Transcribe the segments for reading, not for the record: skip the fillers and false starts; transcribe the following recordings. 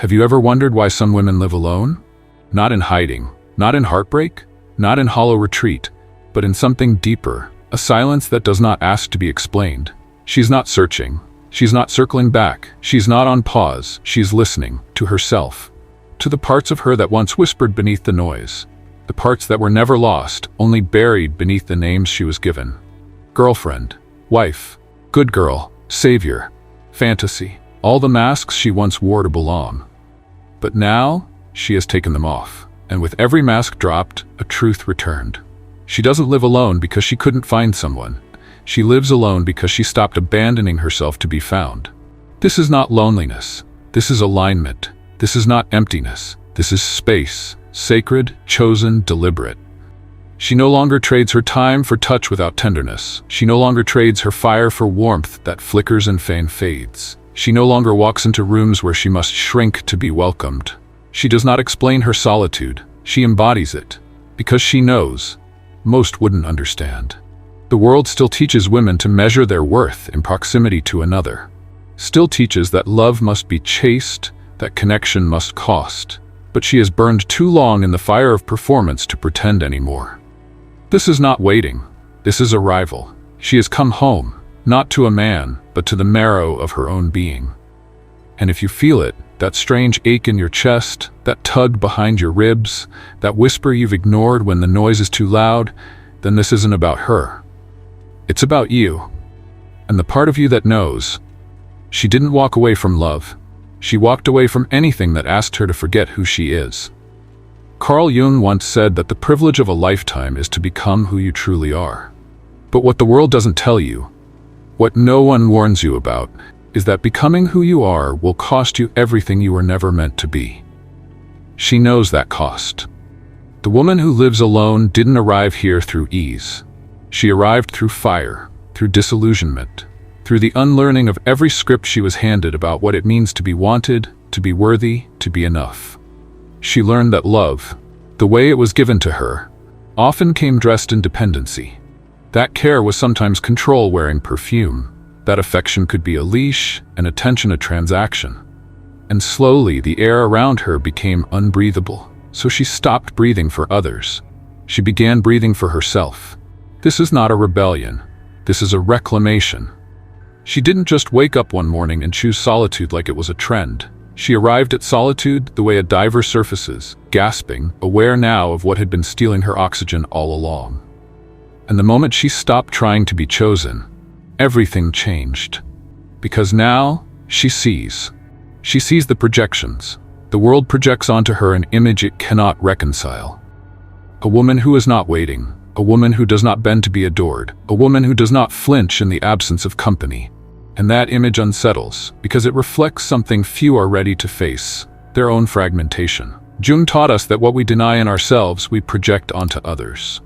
Have you ever wondered why some women live alone? Not in hiding, not in heartbreak, not in hollow retreat, but in something deeper, a silence that does not ask to be explained. She's not searching. She's not circling back. She's not on pause. She's listening to herself, to the parts of her that once whispered beneath the noise, the parts that were never lost, only buried beneath the names she was given. Girlfriend, wife, good girl, savior, fantasy, all the masks she once wore to belong. But now, she has taken them off, and with every mask dropped, a truth returned. She doesn't live alone because she couldn't find someone. She lives alone because she stopped abandoning herself to be found. This is not loneliness. This is alignment. This is not emptiness. This is space, sacred, chosen, deliberate. She no longer trades her time for touch without tenderness. She no longer trades her fire for warmth that flickers and fades. She no longer walks into rooms where she must shrink to be welcomed. She does not explain her solitude. She embodies it, because she knows most wouldn't understand. The world still teaches women to measure their worth in proximity to another. Still teaches that love must be chaste, that connection must cost. But she has burned too long in the fire of performance to pretend anymore. This is not waiting. This is arrival. She has come home, not to a man, but to the marrow of her own being. And if you feel it, that strange ache in your chest, that tug behind your ribs, that whisper you've ignored when the noise is too loud, then this isn't about her. It's about you, and the part of you that knows. She didn't walk away from love. She walked away from anything that asked her to forget who she is. Carl Jung once said that the privilege of a lifetime is to become who you truly are. But what the world doesn't tell you, what no one warns you about, is that becoming who you are will cost you everything you were never meant to be. She knows that cost. The woman who lives alone didn't arrive here through ease. She arrived through fire, through disillusionment, through the unlearning of every script she was handed about what it means to be wanted, to be worthy, to be enough. She learned that love, the way it was given to her, often came dressed in dependency. That care was sometimes control wearing perfume. That affection could be a leash, and attention a transaction. And slowly the air around her became unbreathable, so she stopped breathing for others. She began breathing for herself. This is not a rebellion. This is a reclamation. She didn't just wake up one morning and choose solitude like it was a trend. She arrived at solitude the way a diver surfaces, gasping, aware now of what had been stealing her oxygen all along. And the moment she stopped trying to be chosen, everything changed. Because now, she sees. She sees the projections. The world projects onto her an image it cannot reconcile. A woman who is not waiting. A woman who does not bend to be adored. A woman who does not flinch in the absence of company. And that image unsettles, because it reflects something few are ready to face, their own fragmentation. Jung taught us that what we deny in ourselves, we project onto others.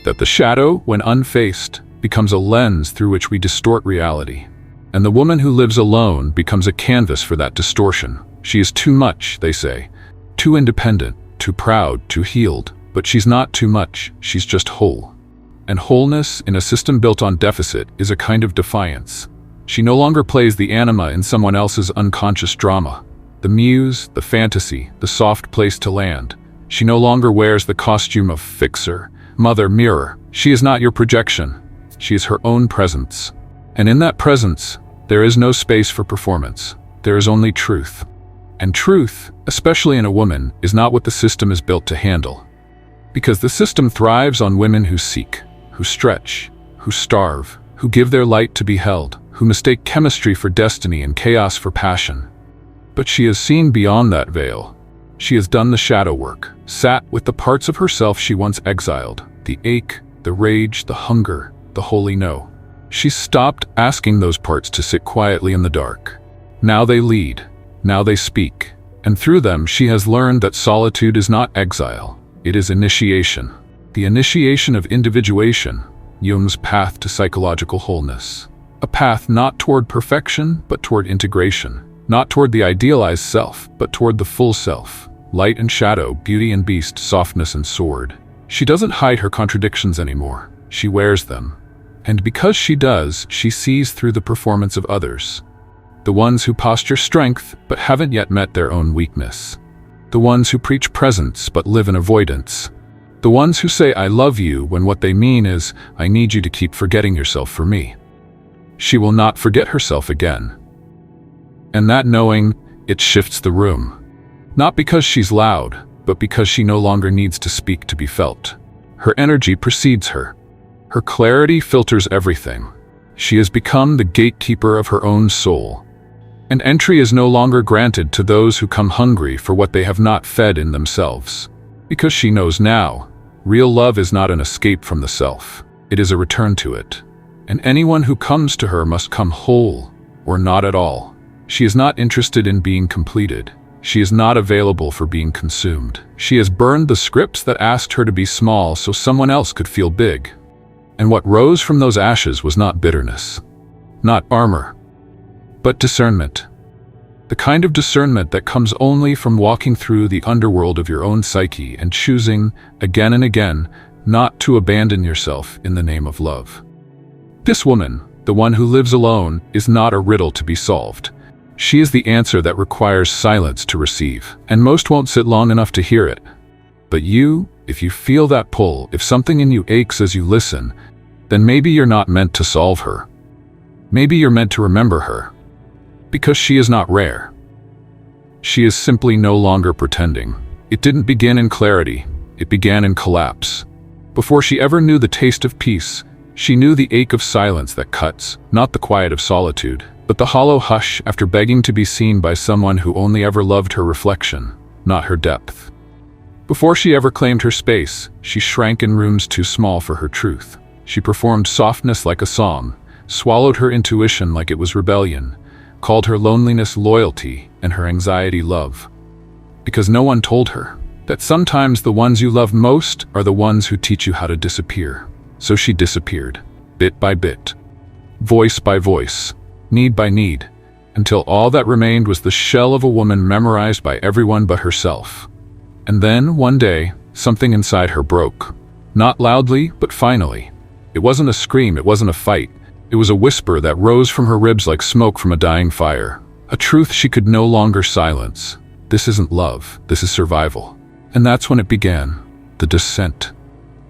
That the shadow, when unfaced, becomes a lens through which we distort reality. And the woman who lives alone becomes a canvas for that distortion. She is too much, they say. Too independent, too proud, too healed. But she's not too much, she's just whole. And wholeness, in a system built on deficit, is a kind of defiance. She no longer plays the anima in someone else's unconscious drama. The muse, the fantasy, the soft place to land. She no longer wears the costume of fixer, mother, mirror. She is not your projection. She is her own presence. And in that presence, there is no space for performance. There is only truth. And truth, especially in a woman, is not what the system is built to handle. Because the system thrives on women who seek, who stretch, who starve, who give their light to be held, who mistake chemistry for destiny and chaos for passion. But she has seen beyond that veil. She has done the shadow work, sat with the parts of herself she once exiled, the ache, the rage, the hunger, the holy no. She stopped asking those parts to sit quietly in the dark. Now they lead, now they speak, and through them she has learned that solitude is not exile. It is initiation. The initiation of individuation, Jung's path to psychological wholeness. A path not toward perfection, but toward integration. Not toward the idealized self, but toward the full self. Light and shadow, beauty and beast, softness and sword. She doesn't hide her contradictions anymore. She wears them. And because she does, she sees through the performance of others. The ones who posture strength but haven't yet met their own weakness. The ones who preach presence but live in avoidance. The ones who say I love you when what they mean is I need you to keep forgetting yourself for me. She will not forget herself again. And that knowing, it shifts the room. Not because she's loud, but because she no longer needs to speak to be felt. Her energy precedes her. Her clarity filters everything. She has become the gatekeeper of her own soul. And entry is no longer granted to those who come hungry for what they have not fed in themselves. Because she knows now, real love is not an escape from the self. It is a return to it. And anyone who comes to her must come whole, or not at all. She is not interested in being completed. She is not available for being consumed. She has burned the scripts that asked her to be small so someone else could feel big. And what rose from those ashes was not bitterness, not armor, but discernment. The kind of discernment that comes only from walking through the underworld of your own psyche and choosing, again and again, not to abandon yourself in the name of love. This woman, the one who lives alone, is not a riddle to be solved. She is the answer that requires silence to receive, and most won't sit long enough to hear it. But you, if you feel that pull, if something in you aches as you listen, then maybe you're not meant to solve her. Maybe you're meant to remember her. Because she is not rare. She is simply no longer pretending. It didn't begin in clarity, it began in collapse. Before she ever knew the taste of peace, she knew the ache of silence that cuts, not the quiet of solitude, but the hollow hush after begging to be seen by someone who only ever loved her reflection, not her depth. Before she ever claimed her space, she shrank in rooms too small for her truth. She performed softness like a song, swallowed her intuition like it was rebellion, called her loneliness loyalty and her anxiety love. Because no one told her that sometimes the ones you love most are the ones who teach you how to disappear. So she disappeared, bit by bit, voice by voice, need by need, until all that remained was the shell of a woman memorized by everyone but herself. And then, one day, something inside her broke. Not loudly, but finally. It wasn't a scream, it wasn't a fight. It was a whisper that rose from her ribs like smoke from a dying fire. A truth she could no longer silence. This isn't love, this is survival. And that's when it began, the descent.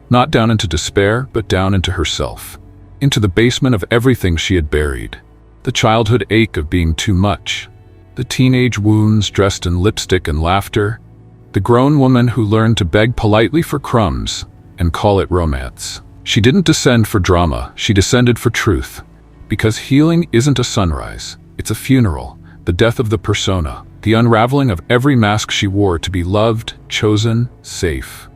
Not down into despair, but down into herself. Into the basement of everything she had buried. The childhood ache of being too much. The teenage wounds dressed in lipstick and laughter. The grown woman who learned to beg politely for crumbs and call it romance. She didn't descend for drama, she descended for truth. Because healing isn't a sunrise, it's a funeral, the death of the persona, the unraveling of every mask she wore to be loved, chosen, safe.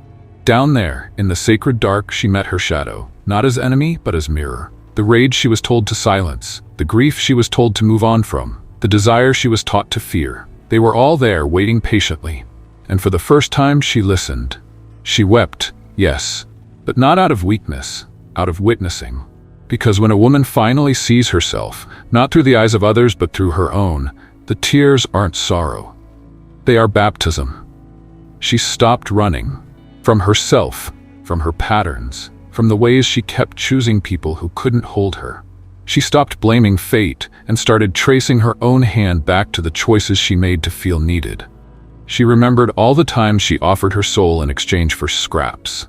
Down there, in the sacred dark, she met her shadow, not as enemy, but as mirror. The rage she was told to silence, the grief she was told to move on from, the desire she was taught to fear. They were all there, waiting patiently. And for the first time, she listened. She wept, yes, but not out of weakness, out of witnessing. Because when a woman finally sees herself, not through the eyes of others, but through her own, the tears aren't sorrow. They are baptism. She stopped running. From herself, from her patterns, from the ways she kept choosing people who couldn't hold her. She stopped blaming fate and started tracing her own hand back to the choices she made to feel needed. She remembered all the times she offered her soul in exchange for scraps.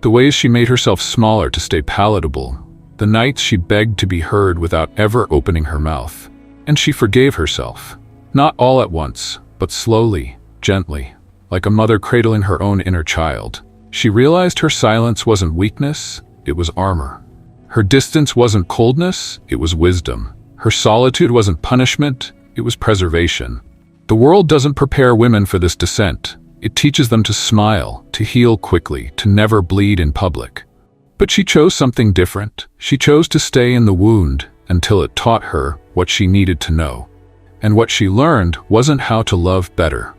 The ways she made herself smaller to stay palatable. The nights she begged to be heard without ever opening her mouth. And she forgave herself. Not all at once, but slowly, gently. Like a mother cradling her own inner child. She realized her silence wasn't weakness, it was armor. Her distance wasn't coldness, it was wisdom. Her solitude wasn't punishment, it was preservation. The world doesn't prepare women for this descent. It teaches them to smile, to heal quickly, to never bleed in public. But she chose something different. She chose to stay in the wound until it taught her what she needed to know. And what she learned wasn't how to love better.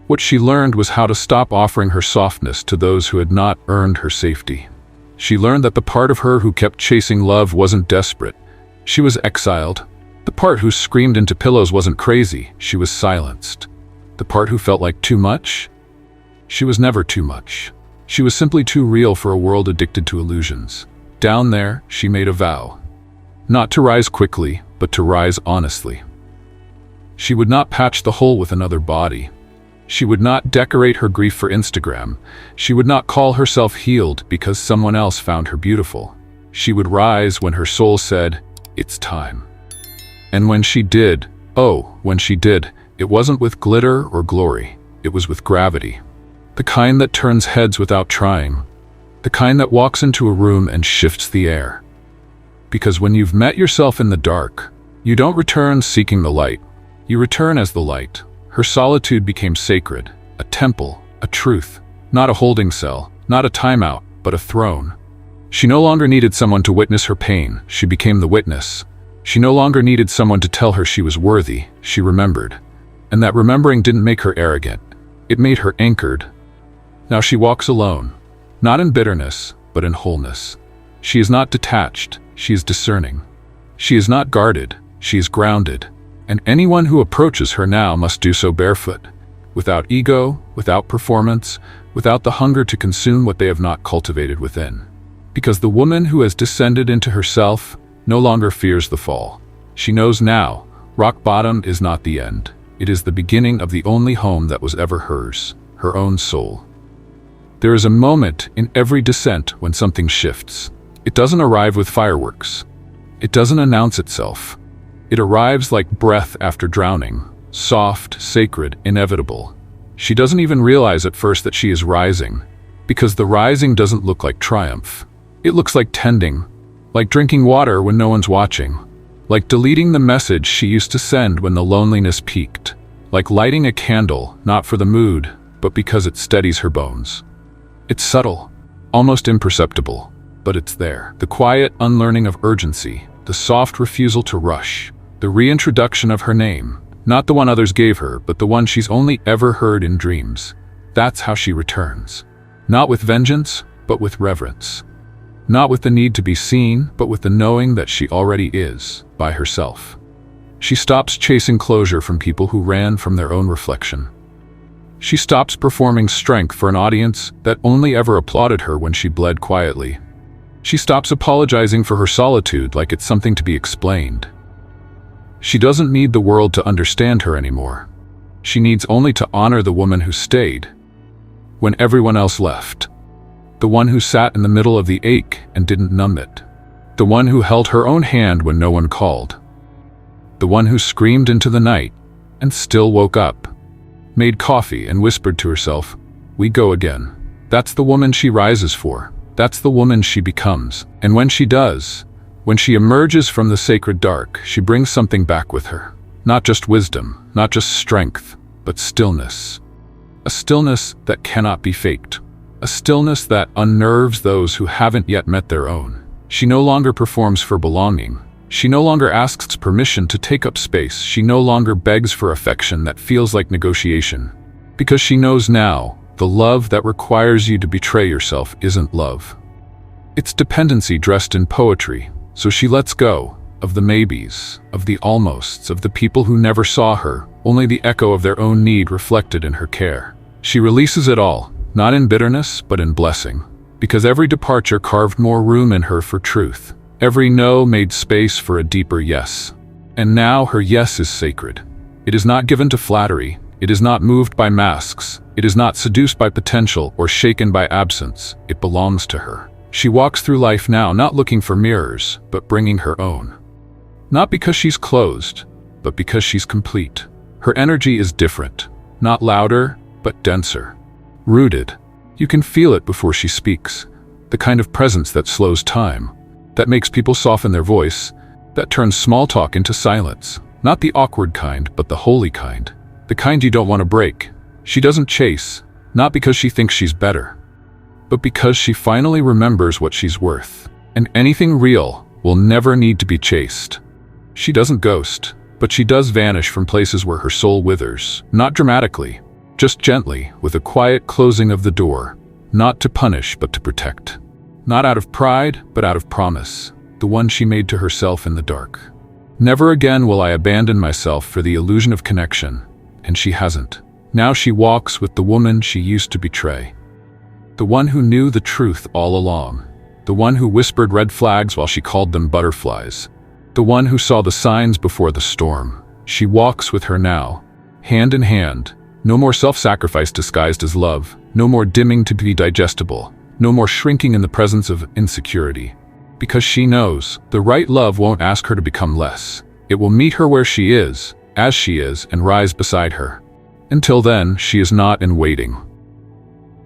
What she learned was how to stop offering her softness to those who had not earned her safety. She learned that the part of her who kept chasing love wasn't desperate. She was exiled. The part who screamed into pillows wasn't crazy. She was silenced. The part who felt like too much? She was never too much. She was simply too real for a world addicted to illusions. Down there, she made a vow. Not to rise quickly, but to rise honestly. She would not patch the hole with another body. She would not decorate her grief for Instagram. She would not call herself healed because someone else found her beautiful. She would rise when her soul said, "It's time." And when she did, it wasn't with glitter or glory. It was with gravity. The kind that turns heads without trying. The kind that walks into a room and shifts the air. Because when you've met yourself in the dark, you don't return seeking the light. You return as the light. Her solitude became sacred, a temple, a truth, not a holding cell, not a timeout, but a throne. She no longer needed someone to witness her pain. She became the witness. She no longer needed someone to tell her she was worthy. She remembered. And that remembering didn't make her arrogant. It made her anchored. Now she walks alone, not in bitterness, but in wholeness. She is not detached. She is discerning. She is not guarded. She is grounded. And anyone who approaches her now must do so barefoot, without ego, without performance, without the hunger to consume what they have not cultivated within. Because the woman who has descended into herself no longer fears the fall. She knows now, rock bottom is not the end. It is the beginning of the only home that was ever hers, her own soul. There is a moment in every descent when something shifts. It doesn't arrive with fireworks. It doesn't announce itself. It arrives like breath after drowning, soft, sacred, inevitable. She doesn't even realize at first that she is rising, because the rising doesn't look like triumph. It looks like tending, like drinking water when no one's watching, like deleting the message she used to send when the loneliness peaked, like lighting a candle, not for the mood, but because it steadies her bones. It's subtle, almost imperceptible, but it's there. The quiet unlearning of urgency, the soft refusal to rush, the reintroduction of her name, not the one others gave her, but the one she's only ever heard in dreams. That's how she returns. Not with vengeance, but with reverence. Not with the need to be seen, but with the knowing that she already is, by herself. She stops chasing closure from people who ran from their own reflection. She stops performing strength for an audience that only ever applauded her when she bled quietly. She stops apologizing for her solitude like it's something to be explained. She doesn't need the world to understand her anymore. She needs only to honor the woman who stayed when everyone else left. The one who sat in the middle of the ache and didn't numb it. The one who held her own hand when no one called. The one who screamed into the night and still woke up, made coffee and whispered to herself, "We go again." That's the woman she rises for. That's the woman she becomes. And when she does, when she emerges from the sacred dark, she brings something back with her. Not just wisdom, not just strength, but stillness. A stillness that cannot be faked. A stillness that unnerves those who haven't yet met their own. She no longer performs for belonging. She no longer asks permission to take up space. She no longer begs for affection that feels like negotiation. Because she knows now, the love that requires you to betray yourself isn't love. It's dependency dressed in poetry. So she lets go of the maybes, of the almosts, of the people who never saw her, only the echo of their own need reflected in her care. She releases it all, not in bitterness, but in blessing. Because every departure carved more room in her for truth. Every no made space for a deeper yes. And now her yes is sacred. It is not given to flattery. It is not moved by masks. It is not seduced by potential or shaken by absence. It belongs to her. She walks through life now not looking for mirrors, but bringing her own. Not because she's closed, but because she's complete. Her energy is different, not louder, but denser. Rooted. You can feel it before she speaks. The kind of presence that slows time, that makes people soften their voice, that turns small talk into silence. Not the awkward kind, but the holy kind. The kind you don't want to break. She doesn't chase, not because she thinks she's better, but because she finally remembers what she's worth. And anything real will never need to be chased. She doesn't ghost, but she does vanish from places where her soul withers. Not dramatically, just gently, with a quiet closing of the door. Not to punish, but to protect. Not out of pride, but out of promise. The one she made to herself in the dark. Never again will I abandon myself for the illusion of connection. And she hasn't. Now she walks with the woman she used to betray. The one who knew the truth all along. The one who whispered red flags while she called them butterflies. The one who saw the signs before the storm. She walks with her now, hand in hand. No more self-sacrifice disguised as love, no more dimming to be digestible, no more shrinking in the presence of insecurity. Because she knows, the right love won't ask her to become less. It will meet her where she is, as she is, and rise beside her. Until then, she is not in waiting.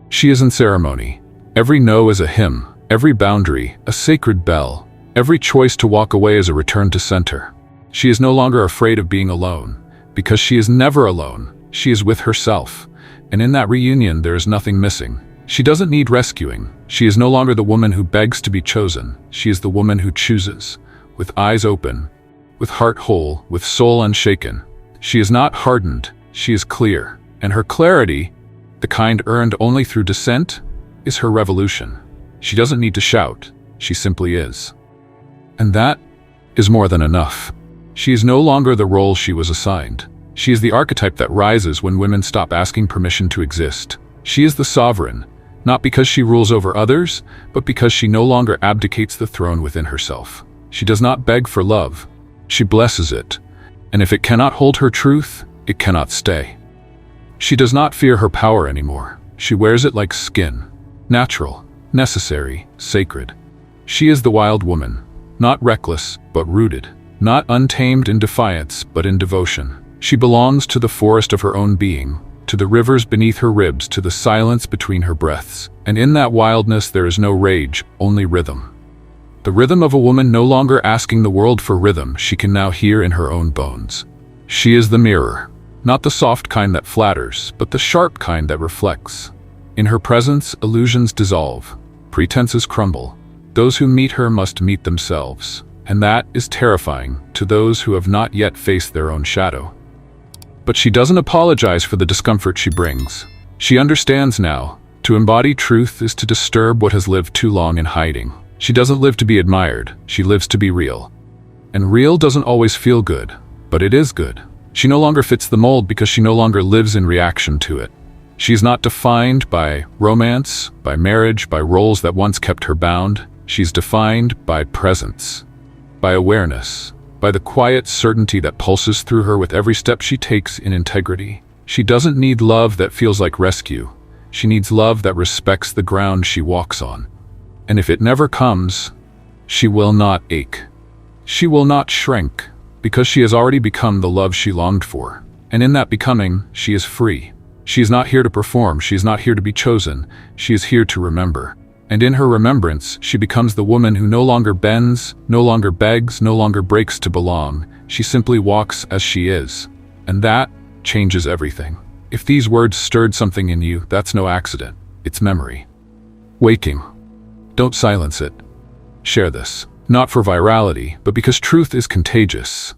She is in ceremony. Every no is a hymn, every boundary, a sacred bell, every choice to walk away is a return to center. She is no longer afraid of being alone, because she is never alone. She is with herself, and in that reunion there is nothing missing. She doesn't need rescuing. She is no longer the woman who begs to be chosen. She is the woman who chooses, with eyes open, with heart whole, with soul unshaken. She is not hardened, she is clear, and her clarity, the kind earned only through dissent, is her revolution. She doesn't need to shout, she simply is. And that is more than enough. She is no longer the role she was assigned. She is the archetype that rises when women stop asking permission to exist. She is the sovereign, not because she rules over others, but because she no longer abdicates the throne within herself. She does not beg for love, she blesses it, and if it cannot hold her truth, it cannot stay. She does not fear her power anymore. She wears it like skin, natural, necessary, sacred. She is the wild woman, not reckless, but rooted, not untamed in defiance, but in devotion. She belongs to the forest of her own being, to the rivers beneath her ribs, to the silence between her breaths. And in that wildness there is no rage, only rhythm. The rhythm of a woman no longer asking the world for rhythm she can now hear in her own bones. She is the mirror, not the soft kind that flatters, but the sharp kind that reflects. In her presence, illusions dissolve, pretenses crumble. Those who meet her must meet themselves, and that is terrifying to those who have not yet faced their own shadow. But she doesn't apologize for the discomfort she brings. She understands now, to embody truth is to disturb what has lived too long in hiding. She doesn't live to be admired, she lives to be real. And real doesn't always feel good, but it is good. She no longer fits the mold because she no longer lives in reaction to it. She is not defined by romance, by marriage, by roles that once kept her bound. She's defined by presence, by awareness, by the quiet certainty that pulses through her with every step she takes in integrity. She doesn't need love that feels like rescue. She needs love that respects the ground she walks on. And if it never comes, she will not ache. She will not shrink, because she has already become the love she longed for. And in that becoming, she is free. She is not here to perform, she is not here to be chosen, she is here to remember. And in her remembrance, she becomes the woman who no longer bends, no longer begs, no longer breaks to belong. She simply walks as she is. And that changes everything. If these words stirred something in you, that's no accident. It's memory. Waking. Don't silence it. Share this. Not for virality, but because truth is contagious.